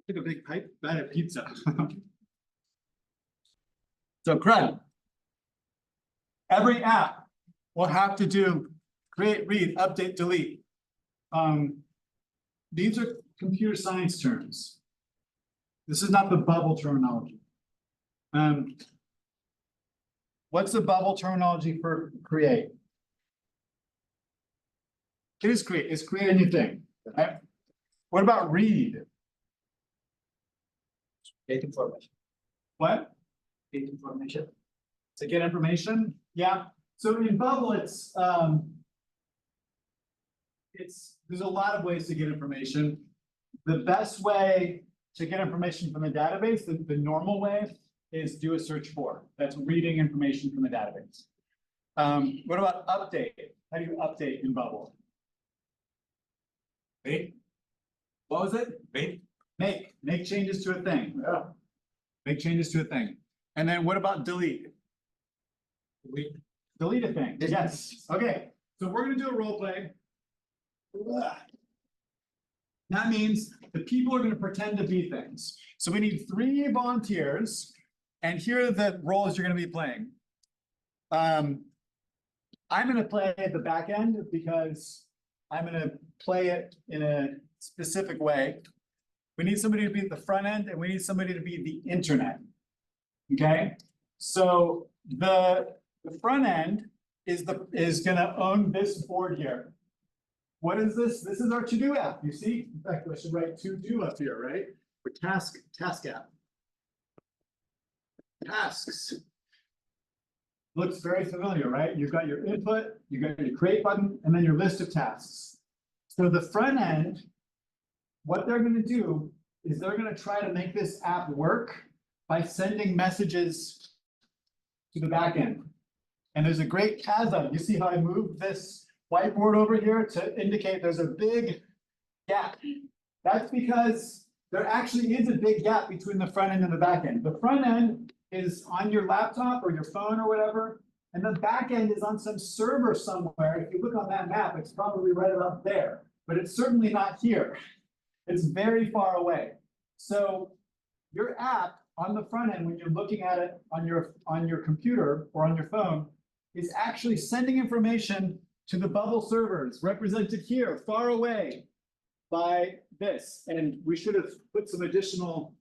Took a big bite of pizza. So CRUD. Every app will have to do create, read, update, delete. These are computer science terms. This is not the bubble terminology. What's the bubble terminology for create? It is create. It's create a new thing. Right? What about read? Get information. What? Get information. To get information? Yeah. So in Bubble, it's there's a lot of ways to get information. The best way to get information from a database, the normal way, is do a search for. That's reading information from a database. What about update? How do you update in Bubble? Wait. What was it? Wait. Make changes to a thing. Yeah. Make changes to a thing. And then what about delete? Delete a thing. Yes. Okay. So we're going to do a role play. That means the people are going to pretend to be things. So we need 3 volunteers. And here are the roles you're going to be playing. I'm going to play at the back end because I'm going to play it in a specific way. We need somebody to be at the front end, and we need somebody to be the internet. Okay, so the front end is going to own this board here. What is this? This is our to-do app. You see, in fact, I should write to-do up here, right? For task app. Tasks. Looks very familiar, right? You've got your input, you've got your create button, and then your list of tasks. So the front end, what they're going to do is they're going to try to make this app work by sending messages to the back end. And there's a great chasm. You see how I moved this whiteboard over here to indicate there's a big gap. That's because there actually is a big gap between the front end and the back end. The front end is on your laptop or your phone or whatever, and the back end is on some server somewhere. If you look on that map, it's probably right about there, but it's certainly not here. It's very far away. So your app on the front end, when you're looking at it on your computer or on your phone, is actually sending information to the Bubble servers represented here, far away by this. And we should have put some additional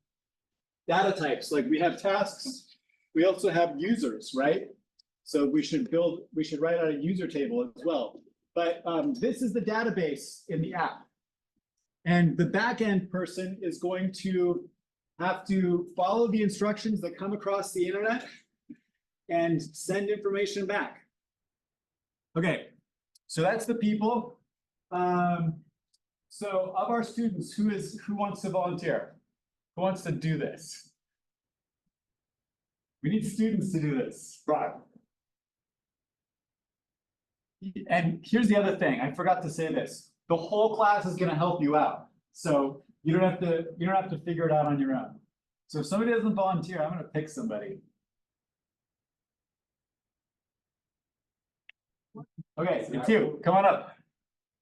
data types, like we have tasks, we also have users, right? So we should write out a user table as well. But this is the database in the app. And the backend person is going to have to follow the instructions that come across the internet and send information back. Okay, so that's the people. So of our students, who wants to volunteer? Who wants to do this? We need students to do this. Right. And here's the other thing. I forgot to say this. The whole class is going to help you out. So you don't have to figure it out on your own. So if somebody doesn't volunteer, I'm going to pick somebody. Okay, it's you. Come on up.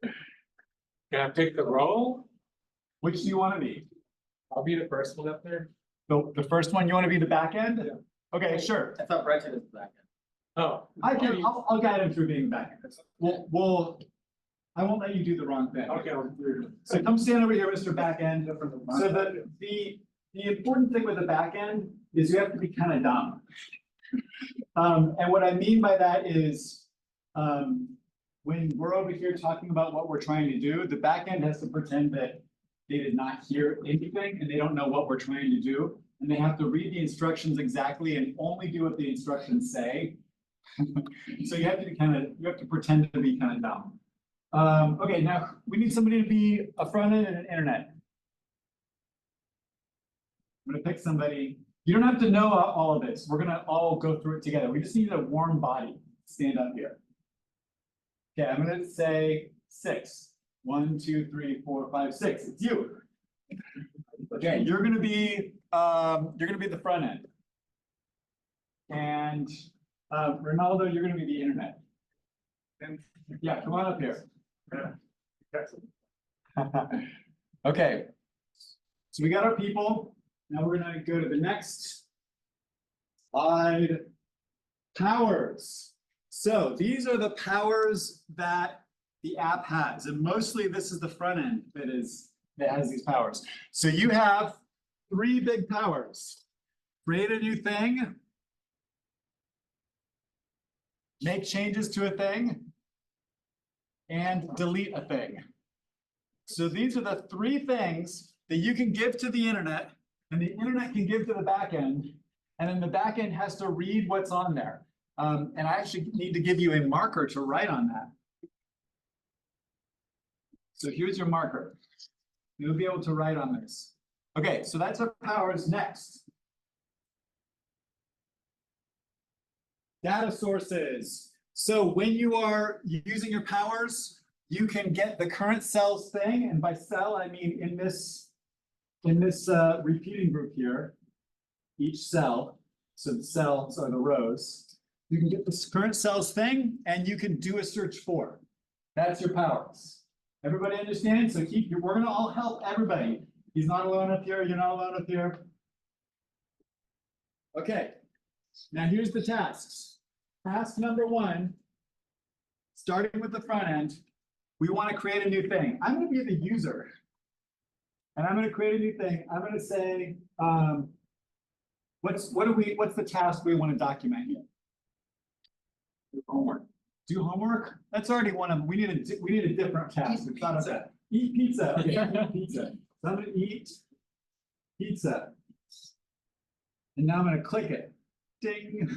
Can I pick the role? Which do you want to be? I'll be the first one up there. The first one, you want to be the back end? Yeah. Okay, sure. I thought Brenton is the back end. Oh. I'll guide him through being back end. I won't let you do the wrong thing. Okay. So come stand over here, Mr. Back End. So the important thing with the back end is you have to be kind of dumb. And what I mean by that is when we're over here talking about what we're trying to do, the back end has to pretend that they did not hear anything and they don't know what we're trying to do. And they have to read the instructions exactly and only do what the instructions say. So you have to pretend to be kind of dumb. Okay, now we need somebody to be a front end and an internet. I'm gonna pick somebody. You don't have to know all of this. We're gonna all go through it together. We just need a warm body. Stand up here. Okay, I'm gonna say 6. 1, 2, 3, 4, 5, 6. It's you. Okay, you're gonna be the front end. And Ronaldo, you're gonna be the internet. Yeah, come on up here. Okay, So we got our people. Now we're gonna go to the next slide. Powers. So these are the powers that the app has, and mostly this is the front end that has these powers. So you have 3 big powers. Create a new thing, make changes to a thing, and delete a thing. So these are the 3 things that you can give to the internet, and the internet can give to the backend, and then the backend has to read what's on there. And I actually need to give you a marker to write on that. So here's your marker. You'll be able to write on this. Okay, so that's our powers. Next. Data sources. So when you are using your powers, you can get the current cells thing, and by cell I mean in this repeating group here, each cell. So the cells are the rows. You can get this current cells thing, and you can do a search for. That's your powers. Everybody understand? So we're gonna all help everybody. He's not alone up here, you're not alone up here. Okay, now here's the tasks. Task number 1, starting with the front end, we want to create a new thing. I'm gonna be the user. And I'm gonna create a new thing. I'm gonna say, what's the task we want to document here? Do homework. Do homework? That's already one of them. We need a different task. We thought of that. Eat pizza. Okay, eat pizza. So I'm gonna eat pizza. And now I'm gonna click it. Ding.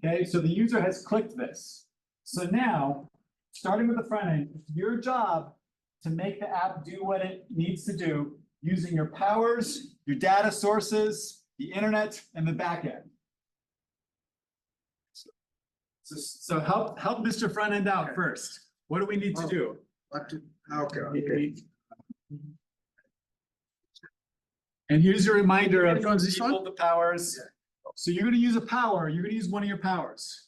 Okay, so the user has clicked this. So now, starting with the front end, it's your job to make the app do what it needs to do using your powers, your data sources, the internet, and the backend. So help Mr. Front End out first. What do we need to do? Okay. And here's your reminder of This one? the powers. So you're going to use a power. You're going to use one of your powers.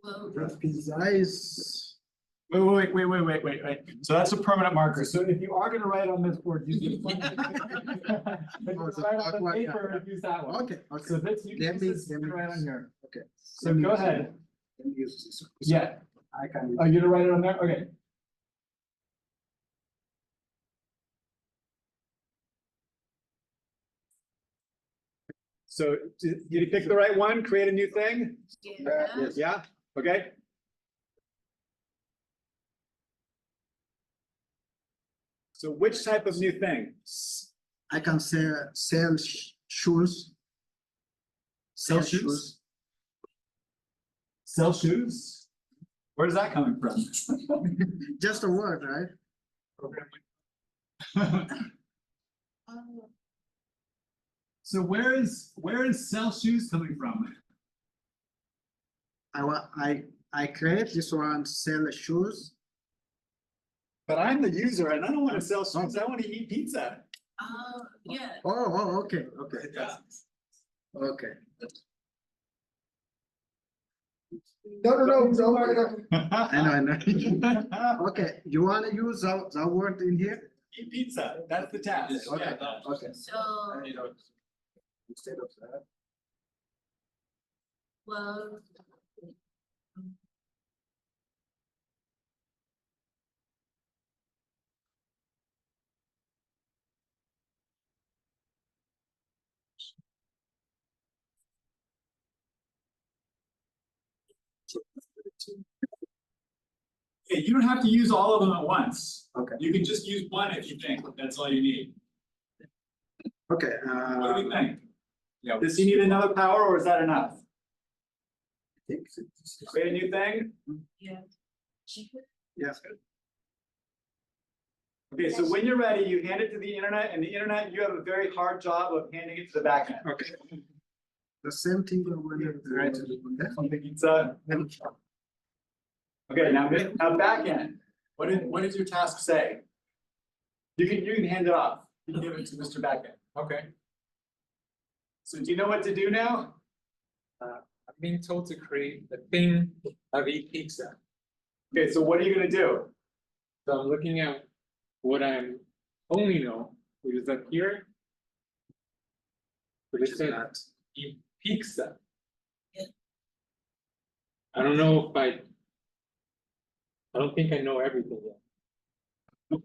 That pizza is. Wait. So that's a permanent marker. So if you are going to write on this board, use this one. If you write on the paper, use that one. Okay. So this you can use this right on here. Okay. So go ahead. Let me use this one. Yeah. I can. Oh, you're gonna write it on there? Okay. So did you pick the right one? Create a new thing? Yes. Yeah? Okay. So which type of new thing? I can sell shoes. Sell shoes? Sell shoes? Where's that coming from? Just a word, right? So where is sell shoes coming from? I create this one, sell shoes. But I'm the user and I don't want to sell shoes. I want to eat pizza. Yeah. Oh, okay. Yeah. Okay. No. I know. Okay, you want to use the word in here? Eat pizza. That's the task. Okay. Okay. So, Instead of that. well. Okay, you don't have to use all of them at once. Okay. You can just use one if you think that's all you need. Okay. What do we think? Yeah. Does he need another power or is that enough? Create a new thing? Yeah. Yes. Okay, so when you're ready, you hand it to the internet, and the internet, you have a very hard job of handing it to the backend. Okay. The same thing when you write Something pizza. Okay, now backend. What did your task say? You can hand it off. You can give it to Mr. Backend. Okay. So do you know what to do now? I'm being told to create the thing of eat pizza. Okay, so what are you gonna do? So I'm looking at what I'm only know is that here. But it said pizza. Yeah. I don't know if I don't think I know everything yet.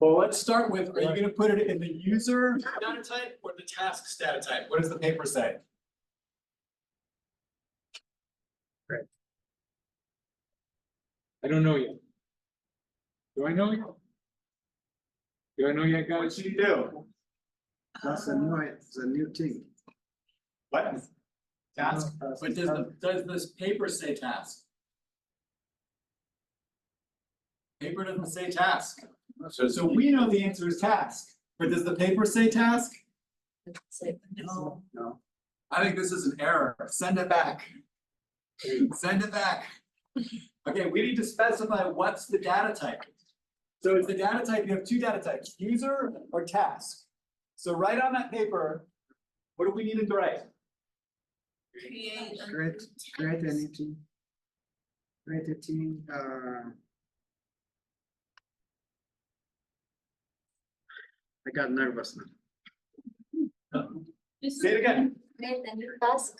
Well, let's start with, are you gonna put it in the user data type or the tasks data type? What does the paper say? I don't know yet. Do I know yet? Do I know yet, What guys? should you do? That's a new thing. What? Task, but does this paper say task? Paper doesn't say task. So we know the answer is task, but does the paper say task? No. No, I think this is an error. Send it back. Send it back. Okay, we need to specify what's the data type. So it's the data type, you have two data types, user or task. So write on that paper, what do we need to write? Create a. create anything. Create a thing, I got nervous now. Say it again. Create a new task.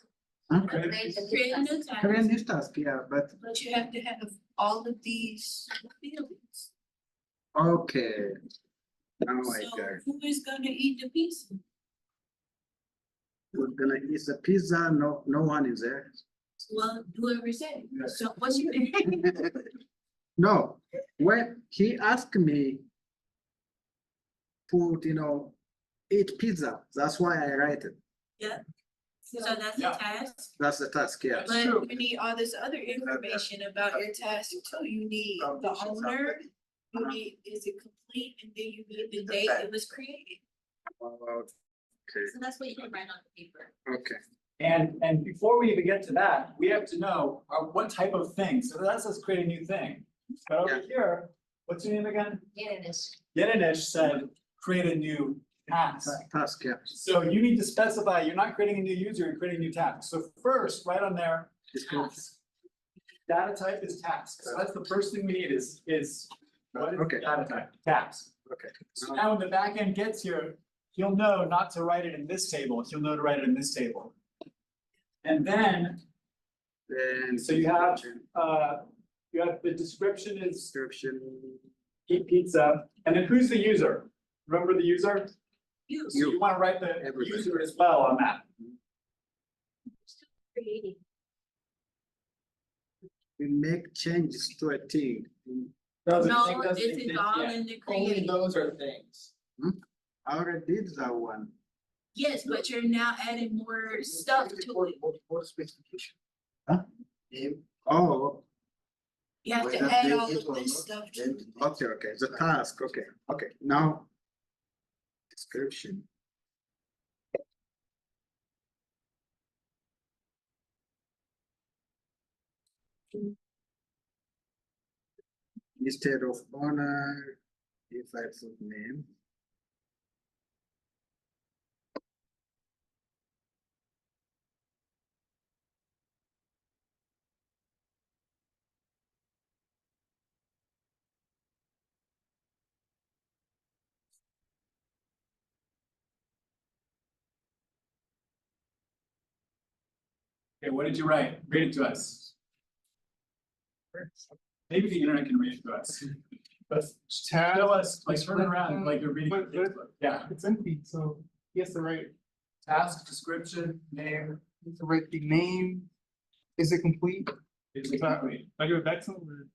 Huh? Create a Create a new new task. Create a task, new task, yeah, but, but you have to have all of these fields. okay. Now I So got it. who is gonna eat the pizza? We're gonna eat the pizza, no one is there. Well, whoever said, Yeah. so what's your name? No, when he asked me. Put, eat pizza, that's why I write it, So that's a Yeah. task, that's the task, yeah. but true. you need all this other information about your task too. You need the owner. You need, is it complete, and then you need the date it was created. Okay, So that's what you can write on the paper. okay, And before we even get to that, we have to know what type of thing. So that says create a new thing. But over here, what's your name again? Yeah, it is. Yenidish said, create a new task. task, yeah. So you need to specify, you're not creating a new user, you're creating a new task. So first, write on there, task. Data type is task. So that's the first thing we need is what is the Okay. data type? Task. Okay. So now when the back end gets here, he'll know not to write it in this table, he'll know to write it in this table. And then, Then. so you have the description is Description, eat pizza, and then who's the user? Remember the user? You. So you wanna write the Everything. user as well on that. Creating. we make changes to a thing. No, this is all in the Only creating. those are things. I already did that one. Yes, but you're now adding more stuff to it. What specification? Huh? Oh, You have Well, to that add they all did of or this not, stuff to it. okay, the task, okay, now. Description. Instead of owner, if I put name. Okay, what did you write? Read it to us. Maybe the internet can read it to us. But tell us, like turn it around, like you're reading. But- a textbook. Yeah, It's empty, so he has to write, task, description, name, he has to write the name. Is it complete? is exactly. I do it back somewhere.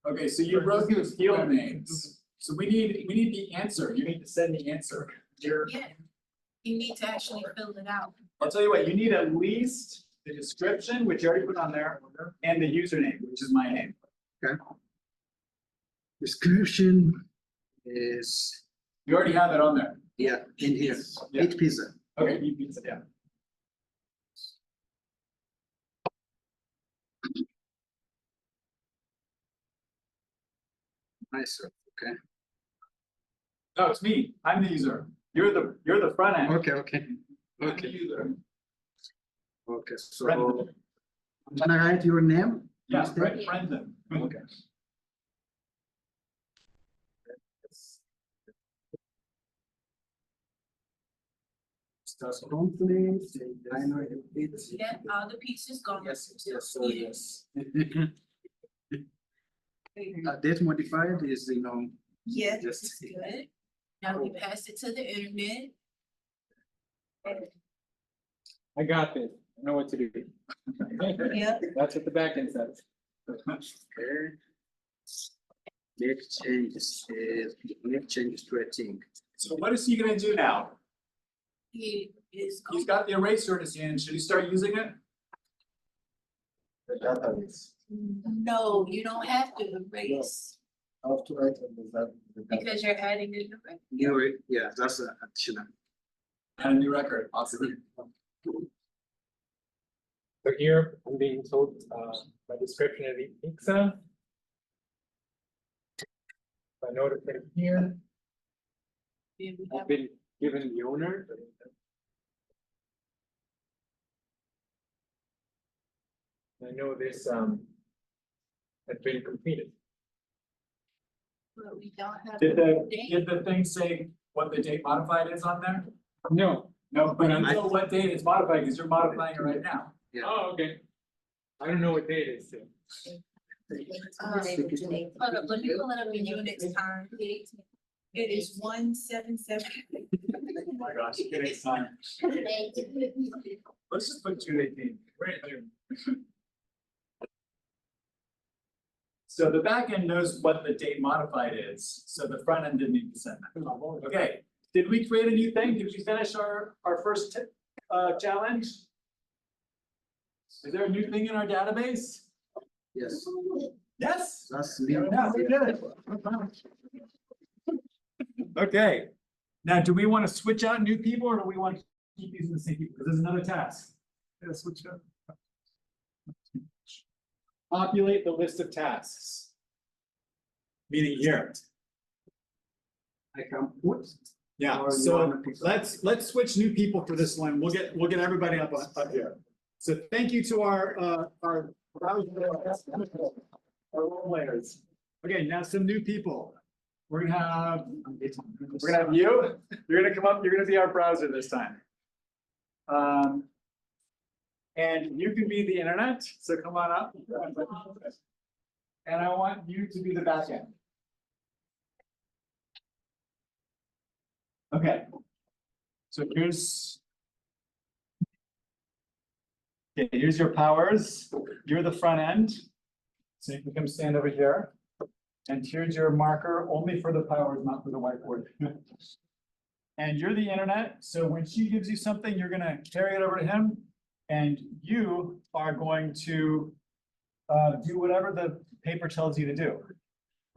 Okay, so you wrote those field names. So we need the answer. You need to send the answer. Here, Yeah. You need to actually fill it out. I'll tell you what, you need at least the description, which you already put on there, and the username, which is my name. Description is, You already have it on there. yeah, in here, Yeah. eat pizza. Okay, you beat it, yeah. Myself, okay, No, it's me. I'm the user. You're the front end. okay, I'm the okay, user. okay, so. Brendan. I'm gonna write your name? Yeah, instead? right, Brendan. Okay. Just company, I know it's. Yeah, all the pieces gone. Yes, yes, so yes. Date modified is, Yes, Just- it's good. Now we pass it to the internet. I got this. I know what to do. Yeah. That's what the back end says. Okay. Make changes to a thing. So what is he gonna do now? He is. He's got the eraser in his hand, should he start using it? No, you don't have to erase How to write that? because you're adding a new record. Yeah, that's additional. And a new record, awesome. So here, I'm being told, my description of the pizza. If I notice it here, Then we have- I've been given the owner. I know this, has been completed. But we don't have. Did a the, date. did the thing say what the date modified is on there? No. No, but you know what date it's modified, because you're modifying it right now. Oh, okay. I don't know what day it is, too. Hold up, let me pull it up in units time. It is 177. Oh my gosh, getting time. Let's just put 218. So the back end knows what the date modified is, so the front end didn't need to send that. Okay, did we create a new thing? Did we finish our first challenge? Is there a new thing in our database? Yes, Yes? that's Yeah, new. we did it. Okay, now do we want to switch out new people or do we want to keep using the same people? Because there's another task. Yeah, switch out. Populate the list of tasks. Meaning here. I can put. Yeah, Or you so wanna pick some? let's switch new people for this one. We'll get everybody up here. So thank you to our role players. Okay, now some new people. We're gonna have you. You're gonna come up, you're gonna be our browser this time. And you can be the internet, so come on up. And I want you to be the back end. Okay. So here's. Okay, here's your powers. You're the front end. So you can come stand over here. And here's your marker, only for the powers, not for the whiteboard. And you're the internet, so when she gives you something, you're gonna carry it over to him. And you are going to do whatever the paper tells you to do.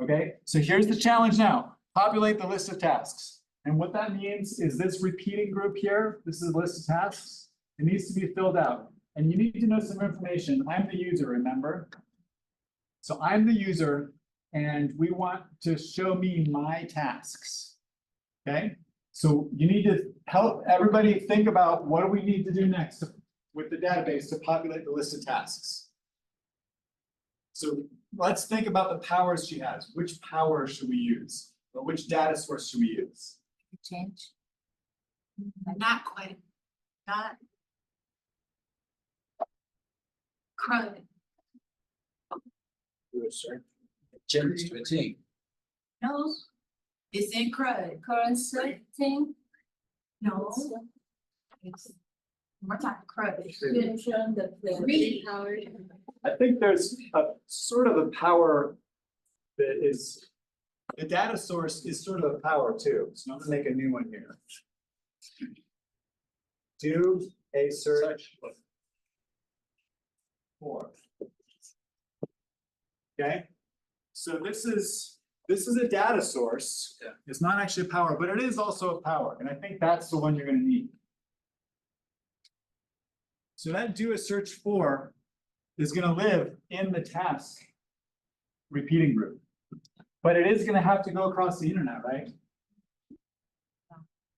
Okay, so here's the challenge now. Populate the list of tasks. And what that means is this repeating group here, this is a list of tasks. It needs to be filled out. And you need to know some information. I'm the user, remember? So I'm the user and we want to show me my tasks. Okay, so you need to help everybody think about what do we need to do next with the database to populate the list of tasks. So let's think about the powers she has. Which power should we use? Or which data source should we use? Change. Not quite, not. CRUD. Change to a thing. No, it's in CRUD. Current thing. No. It's, we're talking CRUD. Mention the Read. power. I think there's a sort of a power that is, the data source is sort of a power too. So I'm gonna make a new one here. Do a search for. Okay, so this is a data source. Yeah. It's not actually a power, but it is also a power, and I think that's the one you're gonna need. So that do a search for is gonna live in the task repeating group. But it is gonna have to go across the internet, right?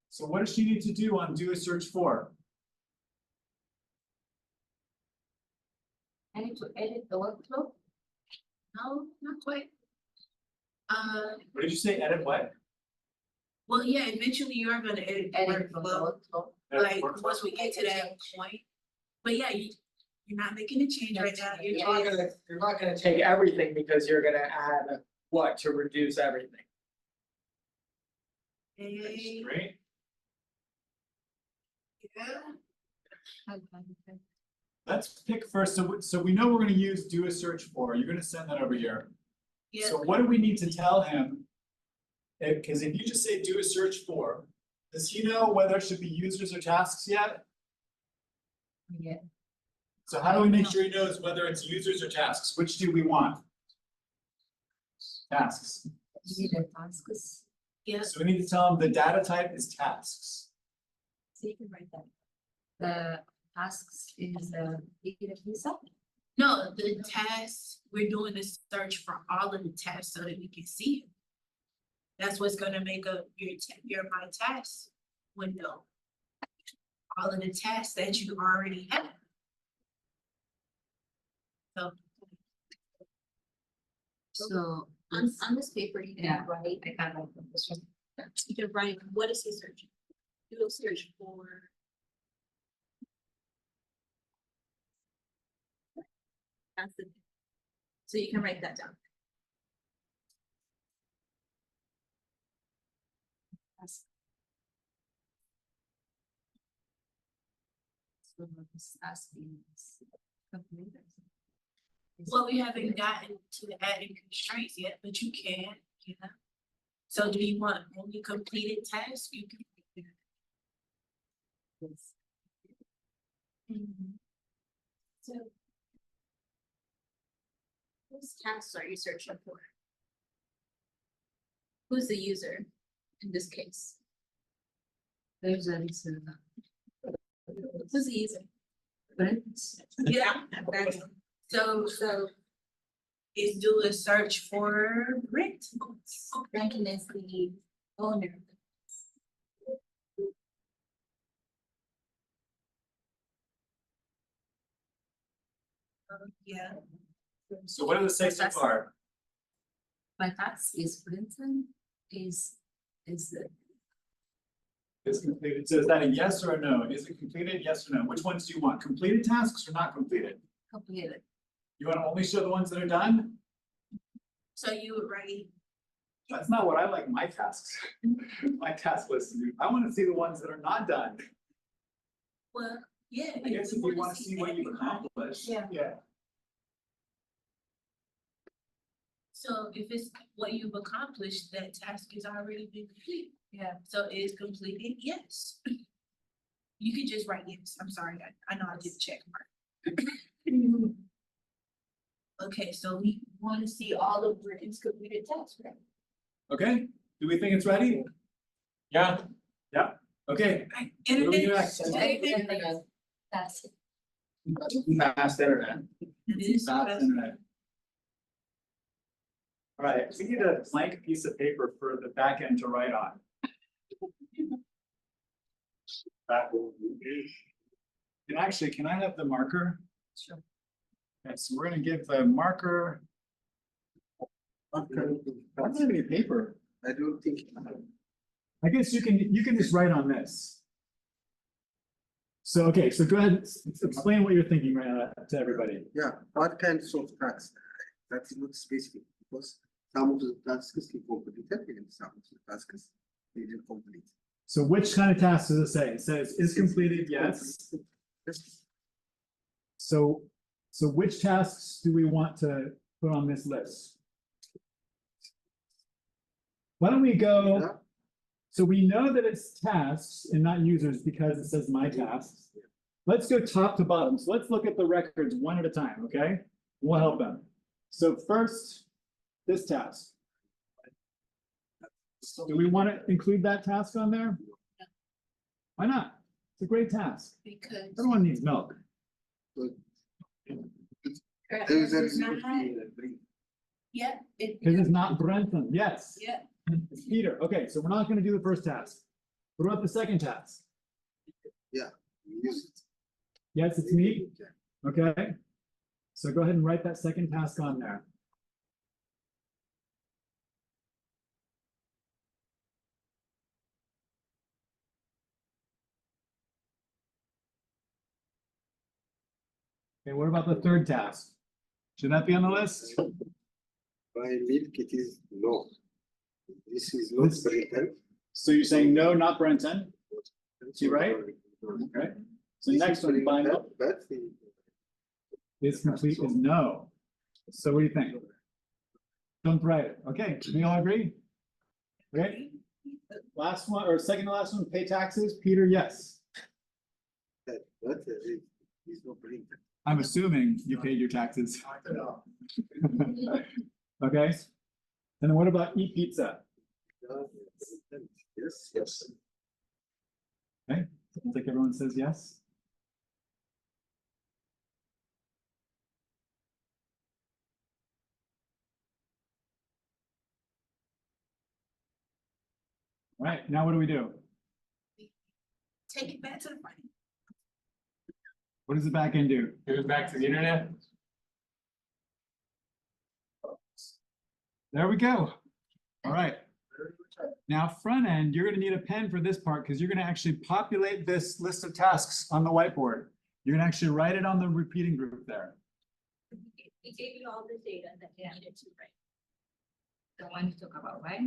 So what does she need to do on do a search for? I need to edit the workflow. No, not quite. What did you say, edit what? Well, yeah, eventually you are gonna edit the Edit the workflow. workflow. like, once we get to that point. But yeah, you're not making a change right now, You're you're not just, gonna, you're not gonna take everything because you're gonna add what to reduce everything. hey, Great. yeah, Let's pick first, so we know we're gonna use do a search for, you're gonna send that over here. yeah. So what do we need to tell him? Cause if you just say do a search for, does he know whether it should be users or tasks yet? Yeah. So how do we make sure he knows whether it's users or tasks? Which do we want? Tasks. You need the tasks, Yes, So we need to tell him the data type is tasks. so you can write that. The tasks is data visa. no, the tasks, we're doing a search for all of the tasks so that we can see it. That's what's gonna make up your my task window. All of the tasks that you already have. So, So on this paper, you can write, I can't write this one. you can write, what is he searching? Do a search for. That's the. So you can write that down. So this asking is completed. Well, we haven't gotten to the adding constraints yet, but you can, yeah. So do you want only completed tasks? You can. So. Whose tasks are you searching for? Who's the user in this case? There's a reason. Who's the user? Friends. Yeah, that's, so is do a search for Brent. Rankin is the owner. Yeah, So what do the say so far? My task is Brenton is the It's completed. So is that a yes or a no? Is it completed? Yes or no? Which ones do you want? Completed tasks or not completed? completed. You want to only show the ones that are done? so you would write, That's not what I like my tasks. My task list to do. I want to see the ones that are not done. well, yeah. I guess if you want to see what you've everybody. accomplished. Yeah. Yeah. So if it's what you've accomplished, that task has already been complete. Yeah. So it's completed, yes. You could just write yes, I'm sorry, I know I did check mark. Okay, so we wanna see all of Britain's completed tasks, right? Okay, do we think it's ready? Yeah, Okay, what do we do Internet, next? internet. Task. Fast internet. It is Fast fast. internet. All right, we need a blank piece of paper for the back end to write on. And actually, can I have the marker? Sure. Okay, so we're gonna give the marker, I don't have any paper. I don't think. I guess you can just write on this. So, okay, so go ahead, explain what you're thinking right now to everybody. Yeah, what kinds of tasks? That's not specific because some of the tasks is completed and some of the tasks didn't complete. So which kind of task does it say? It says is completed, yes. Yes. So which tasks do we want to put on this list? Why don't we go, Yeah. so we know that it's tasks and not users because it says my tasks. Let's go top to bottom. So let's look at the records one at a time, okay? We'll help them. So first, this task. Do we want to include that task on there? Why not? It's a great task. Because. Everyone needs milk. There is a It's not- reason. Yeah, it, Because it's not Brenton, yes. yeah, It's Peter. Okay, so we're not gonna do the first task. What about the second task? Use it. Yes, it's me. Okay. So go ahead and write that second task on there. Okay, what about the third task? Should that be on the list? By milk, it is no. This is not This- printed. So you're saying no, not Brenton? See, right? Okay. So next one, find out. But Is complete is no. So what do you think? Don't write it. Okay, we all agree? Okay, last one, or second to last one, pay taxes. Peter, yes. it is not printed. I'm assuming you paid your taxes. Okay, and then what about eat pizza? Yes, yes. Okay, I think everyone says yes. All right, now what do we do? Take it back to the front. What does the back end do? Give it back to the internet. There we go. All right. Now, front end, you're gonna need a pen for this part because you're gonna actually populate this list of tasks on the whiteboard. You're gonna actually write it on the repeating group there. We gave you all the data that you needed to write. The one you talk about, right?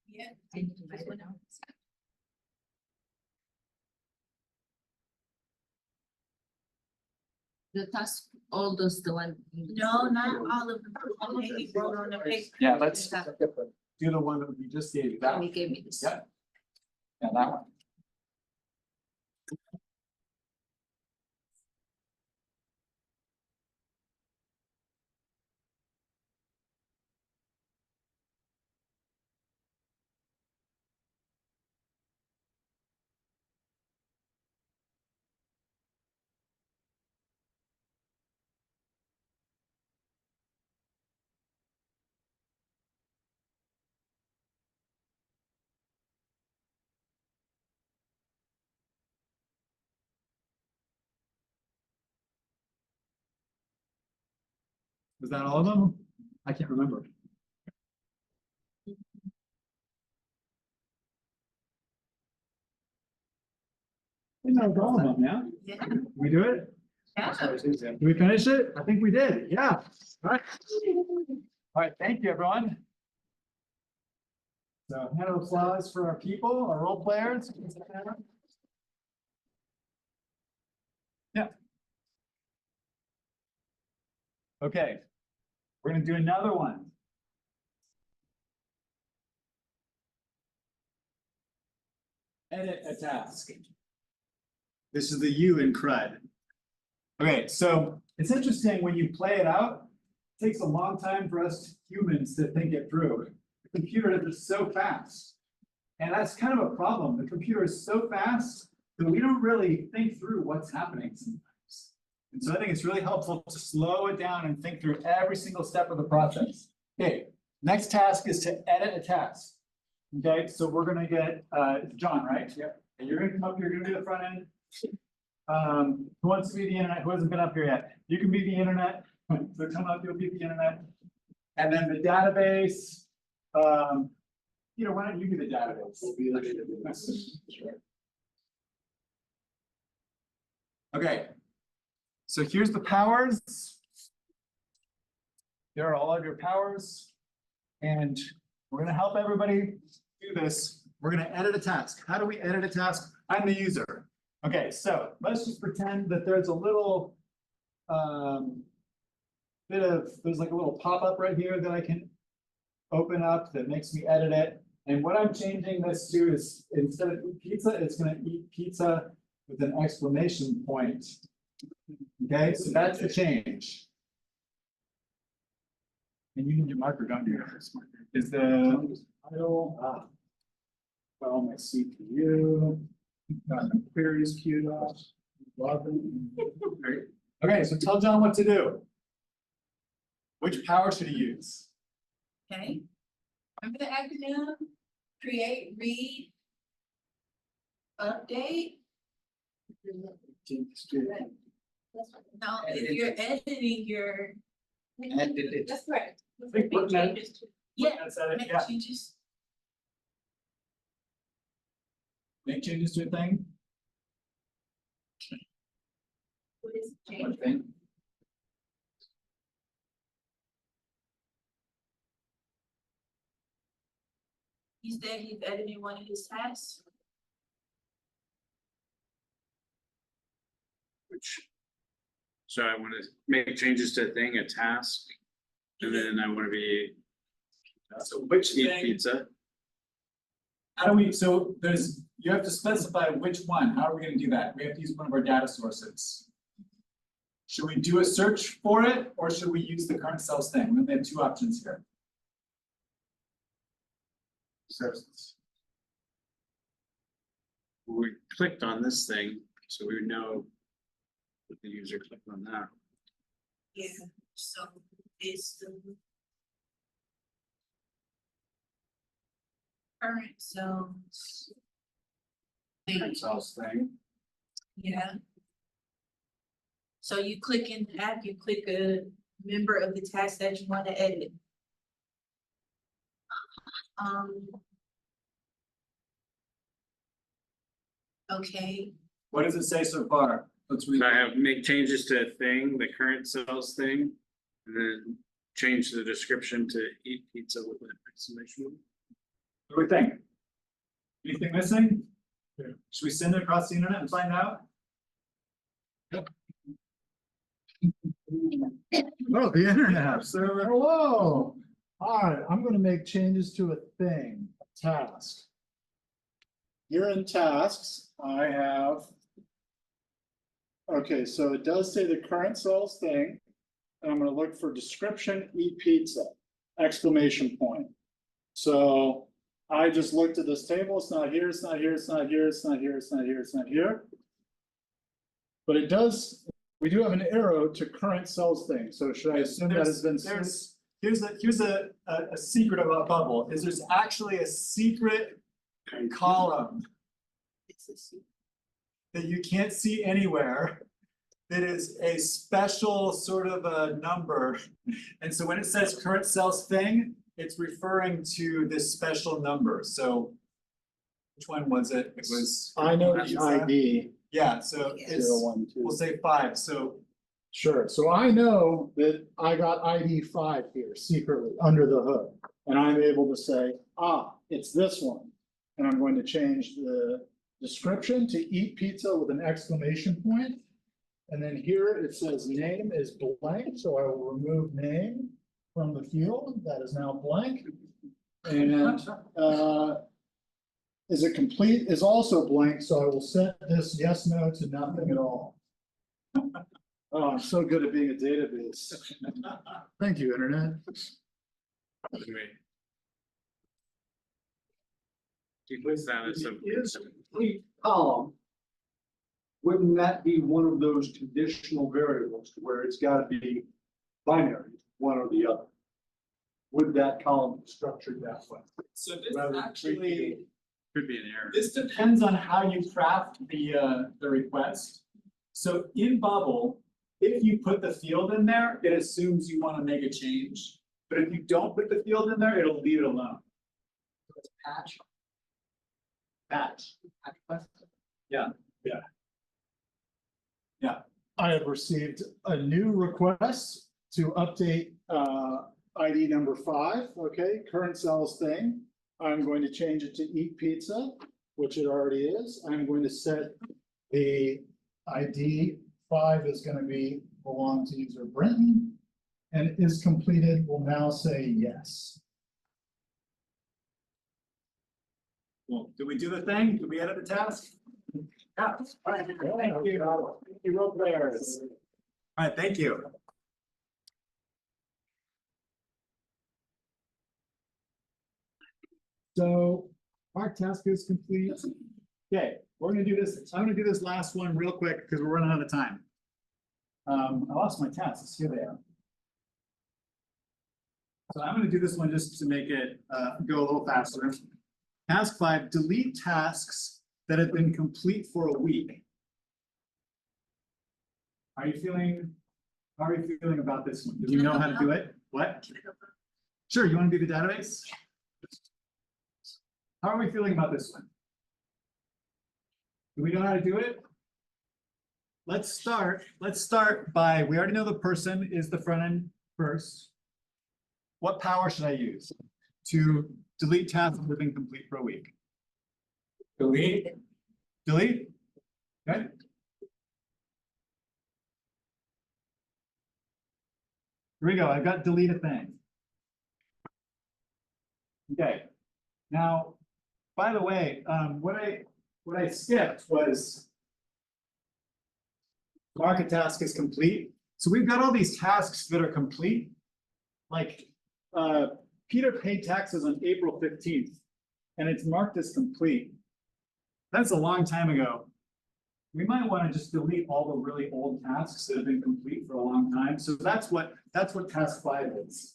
Yeah. I need to write it down. The task, all those, the one. No, not all of them. Okay, you wrote on the paper. Yeah, let's do the one that we just gave you. That He one. gave me this. Yeah. Yeah, that one. Was that all of them? I can't remember. I think that was all of them, yeah? Yeah, We do it? yeah. Did we finish it? I think we did, yeah. All right. All right, thank you, everyone. So hand of applause for our people, our role players. Yeah. Okay, we're gonna do another one. Edit a task. This is the U in CRUD. Okay, so it's interesting when you play it out, it takes a long time for us humans to think it through. The computer is just so fast. And that's kind of a problem. The computer is so fast that we don't really think through what's happening sometimes. And so I think it's really helpful to slow it down and think through every single step of the process. Okay, next task is to edit a task. Okay, so we're gonna get John, right? Yep. And you're gonna come up, you're gonna do the front end. Who wants to be the internet? Who hasn't been up here yet? You can be the internet. So come up, you'll be the internet. And then the database. Why don't you be the database? We'll be the database. Sure. Okay. So here's the powers. There are all of your powers. And we're gonna help everybody do this. We're gonna edit a task. How do we edit a task? I'm the user. Okay, so let's just pretend that there's a little there's like a little pop-up right here that I can open up that makes me edit it. And what I'm changing this to is instead of eat pizza, it's gonna eat pizza with an exclamation point. Okay, so that's the change. And you need your marker, don't you? Is the title, well, my CPU, got my queries queued up. Great. Okay, so tell John what to do. Which power should he use? Okay. Remember the acronym? Create, read, update. No, if you're editing your. Edit. That's correct. Think Make footnote. changes to- Yeah, That's it, make yeah. changes. Make changes to a thing. What is What change? thing? He said he's editing one of his tasks. Which. So I want to make changes to a thing, a task. And then I want to be. So which Eat thing, pizza. how do we, so there's, you have to specify which one, how are we gonna do that? We have to use one of our data sources. Should we do a search for it, or should we use the current cells thing? We have two options here. Substance. We clicked on this thing, so we would know. That the user clicked on that. Yeah, so it's the. Current cells. Current cells thing. Yeah. So you click in the app, you click a member of the task that you want to edit. Okay, What does it say so far? Let's read. So I have make changes to a thing, the current cells thing, and then change the description to eat pizza with an exclamation mark. What do we think? Anything missing? Should we send it across the internet and find out? Oh, the internet, server, hello. Alright, I'm gonna make changes to a thing, a task. Here in tasks, I have. Okay, so it does say the current cells thing, and I'm gonna look for description, eat pizza, exclamation point. So I just looked at this table, it's not here, it's not here, it's not here, it's not here, it's not here, it's not here. But it does, we do have an arrow to current cells thing, so should I assume that has been? Here's a secret about Bubble, is there's actually a secret column it's a secret. that you can't see anywhere. That is a special sort of a number. And so when it says current cells thing, it's referring to this special number, so. Which one was it? It was. I know the ID, Yeah, so Yeah. it's, 012. we'll say 5, so Sure, so I know that I got ID 5 here secretly under the hood. And I'm able to say, it's this one. And I'm going to change the description to eat pizza with an exclamation point. And then here it says name is blank, so I will remove name from the field. That is now blank. And is it complete is also blank, so I will set this yes, no to nothing at all. Oh, I'm so good at being a database. Thank you, internet. Anyway. Keep with that as a. Is complete column. Wouldn't that be one of those conditional variables where it's gotta be binary, one or the other? Would that column be structured that way? So this Rather than actually, Could be an error. this depends on how you craft the request. So in Bubble, if you put the field in there, it assumes you want to make a change. But if you don't put the field in there, it'll leave it alone. It's patch. Patch. Patch request. I have received a new request to update ID number 5, okay, current cells thing. I'm going to change it to eat pizza, which it already is. I'm going to set the ID 5 is going to be belong to user Brenton. And is completed will now say yes. Well, did we do the thing? Did we edit the task? Yeah. All right. Thank you. Thank you, role players. All right, thank you. So our task is complete. Okay, we're gonna do this. I'm gonna do this last one real quick because we're running out of time. I lost my tasks. Here they are. So I'm gonna do this one just to make it go a little faster. Task 5, delete tasks that have been complete for a week. Are you feeling, how are you feeling about this one? Do you know how to do it? What? Sure, you want to be the database? How are we feeling about this one? Do we know how to do it? Let's start by, we already know the person is the front end first. What power should I use to delete tasks that have been complete for a week. Delete, Delete? Okay. Here we go, I've got delete a thing. Okay, now, by the way, what I skipped was mark a task as complete. So we've got all these tasks that are complete. Like, Peter paid taxes on April 15th, and it's marked as complete. That's a long time ago. We might want to just delete all the really old tasks that have been complete for a long time. So that's what task 5 is.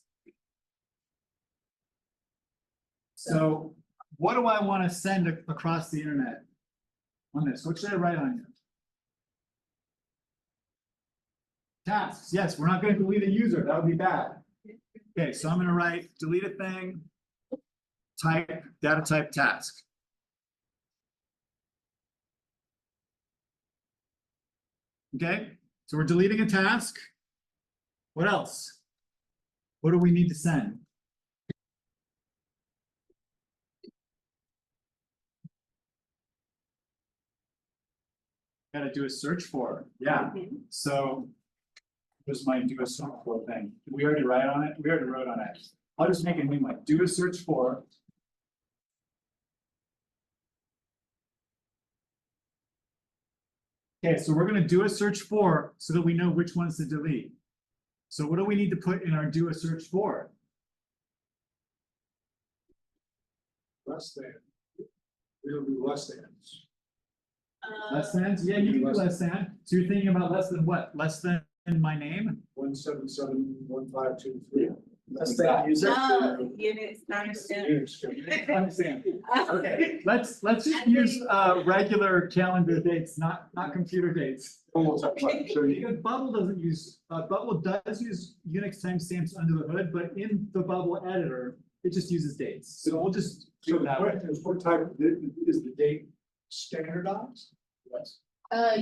So what do I want to send across the internet on this? What should I write on here? Tasks. Yes, we're not going to delete a user. That would be bad. Okay, so I'm going to write delete a thing, type, data type task. Okay, so we're deleting a task. What else? What do we need to send? Gotta do a search for, yeah, so. This might do a search for thing. Did we already write on it? We already wrote on it. I'll just make a new one. Do a search for. Okay, so we're gonna do a search for so that we know which ones to delete. So what do we need to put in our do a search for? Less than. We'll do less than. Less than? Yeah, you can do less than. So you're thinking about less than what? Less than my name? 1771523. Less than user. Units, understand. Understand. Okay, let's just use regular calendar dates, not computer dates. Because Bubble doesn't use, Bubble does use Unix timestamps under the hood, but in the Bubble editor, it just uses dates. So we'll just So do the that. question is, what type, is the date standardized? Yes.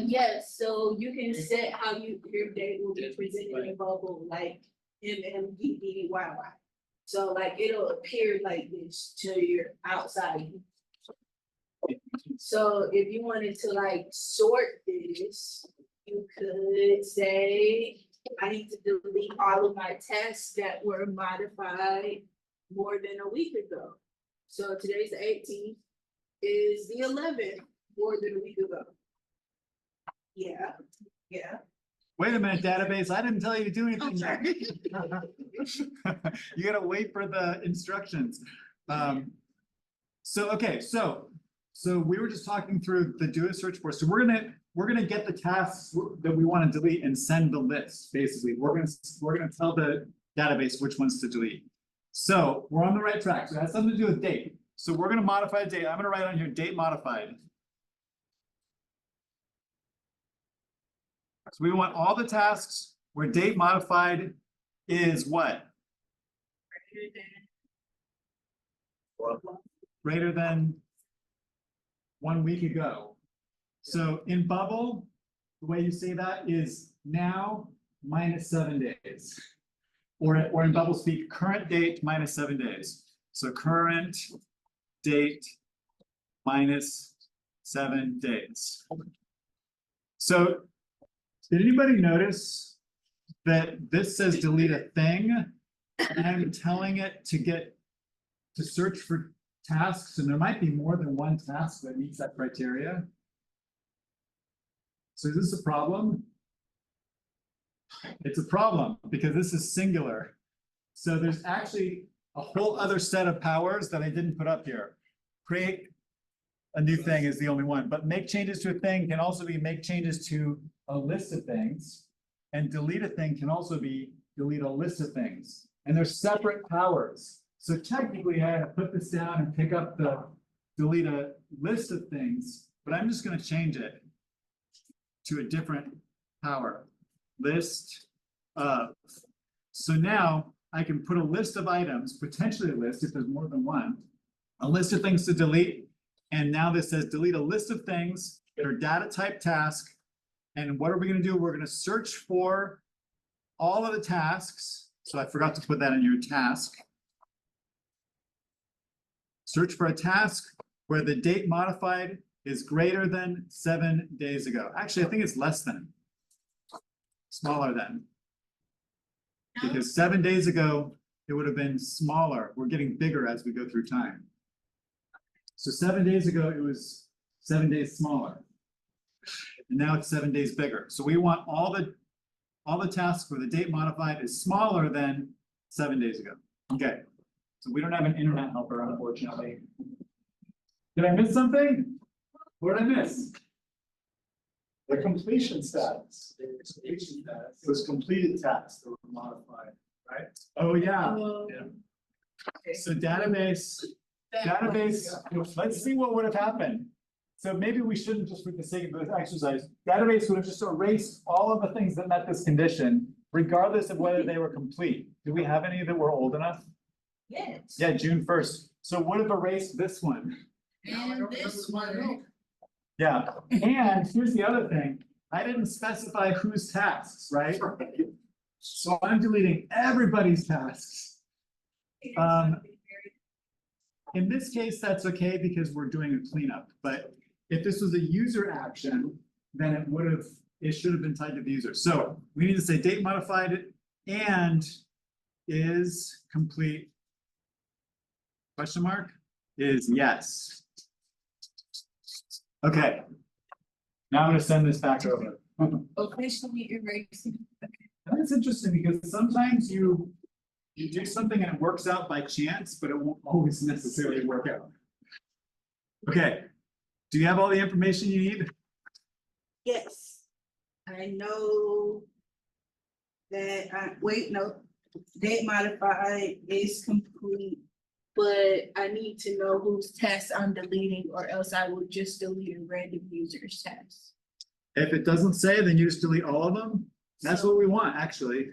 Yes, so you can set how your date will be presented in Bubble, like MMDDYY. So like it'll appear like this to your outside. So if you wanted to like sort this, you could say, I need to delete all of my tests that were modified more than a week ago. So today's the 18th, is the 11th, more than a week ago. Yeah, yeah. Wait a minute, database, I didn't tell you to do anything yet. You gotta wait for the instructions. Okay, so we were just talking through the do a search for, so we're gonna get the tasks that we want to delete and send the list, basically. We're gonna tell the database which ones to delete. So we're on the right track, so it has something to do with date. So we're gonna modify a date, I'm gonna write on here date modified. So we want all the tasks where date modified is what? Greater than 1 week ago. So in Bubble, the way you say that is now minus 7 days. Or in Bubble speak, current date minus 7 days. So current date minus 7 days. So did anybody notice that this says delete a thing? And I'm telling it to search for tasks, and there might be more than one task that meets that criteria. So is this a problem? It's a problem because this is singular. So there's actually a whole other set of powers that I didn't put up here. Create a new thing is the only one, but make changes to a thing can also be make changes to a list of things, and delete a thing can also be delete a list of things. And they're separate powers. So technically I had to put this down and pick up the delete a list of things, but I'm just going to change it to a different power. List of. So now I can put a list of items, potentially a list if there's more than one, a list of things to delete. And now this says delete a list of things that are data type task. And what are we going to do? We're going to search for all of the tasks. So I forgot to put that in your task. search for a task where the date modified is greater than 7 days ago. Actually, I think it's less than. Smaller than. No? Because 7 days ago, it would have been smaller. We're getting bigger as we go through time. So 7 days ago, it was 7 days smaller. And now it's 7 days bigger. So we want all the tasks where the date modified is smaller than 7 days ago. Okay. So we don't have an internet helper, unfortunately. Did I miss something? What did I miss? The completion status. It was completed tasks that were modified, right? Oh, yeah. Okay. So database, let's see what would have happened. So maybe we shouldn't just, for the sake of this exercise, database would have just erased all of the things that met this condition, regardless of whether they were complete. Do we have any that were old enough? Yes. Yeah, June 1st. So would have erased this one. And this one. Yeah, and here's the other thing. I didn't specify whose tasks, right? So I'm deleting everybody's tasks. In this case, that's okay because we're doing a cleanup, but if this was a user action, then it should have been tied to the user. So we need to say date modified and is complete. Question mark is yes. Okay. Now I'm gonna send this back over. Officially erasing. That's interesting because sometimes you do something and it works out by chance, but it won't always necessarily work out. Okay, do you have all the information you need? Yes, I know that, wait, no, date modified is complete, but I need to know whose test I'm deleting, or else I will just delete a random user's test. If it doesn't say, then you just delete all of them. That's what we want, actually.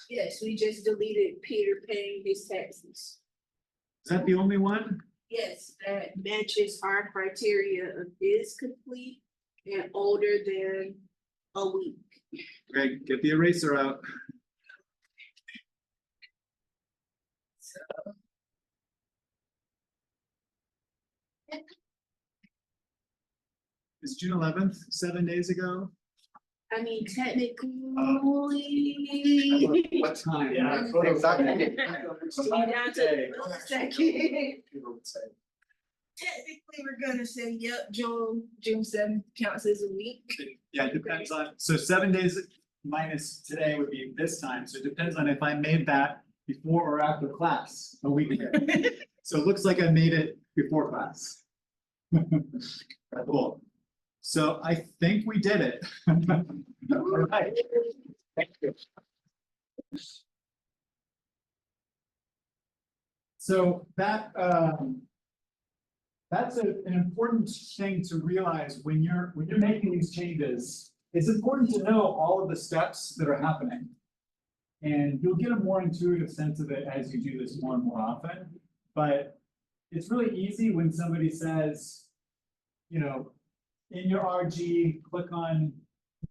Yes, we just deleted Peter paying his taxes. Is that the only one? Yes, that matches our criteria of is complete and older than a week. Okay, get the eraser out. It's June 11th, 7 days ago. I mean, technically. What time? Yeah, Exactly. Down to the millisecond. Technically, we're gonna say, yep, June 7th counts as a week. Yeah, it depends on, so 7 days minus today would be this time, so it depends on if I made that before or after class, a week ago. So it looks like I made it before class. Cool. So I think we did it. All right. Thank you. So that's an important thing to realize when you're making these changes. It's important to know all of the steps that are happening. And you'll get a more intuitive sense of it as you do this more and more often. But it's really easy when somebody says, you know, in your RG, click on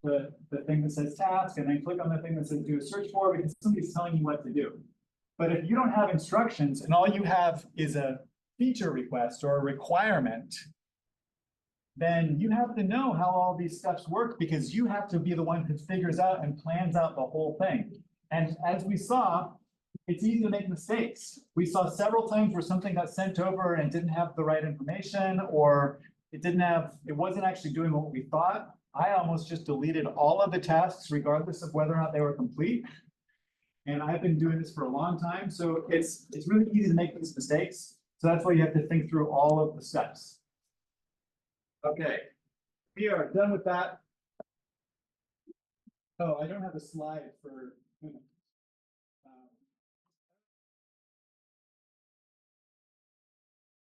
the thing that says task, and then click on the thing that says do a search for, because somebody's telling you what to do. But if you don't have instructions and all you have is a feature request or a requirement, then you have to know how all these steps work, because you have to be the one who figures out and plans out the whole thing. And as we saw, it's easy to make mistakes. We saw several times where something got sent over and didn't have the right information, or it wasn't actually doing what we thought. I almost just deleted all of the tasks regardless of whether or not they were complete. And I've been doing this for a long time, so it's really easy to make these mistakes. So that's why you have to think through all of the steps. Okay, we are done with that. Oh, I don't have a slide for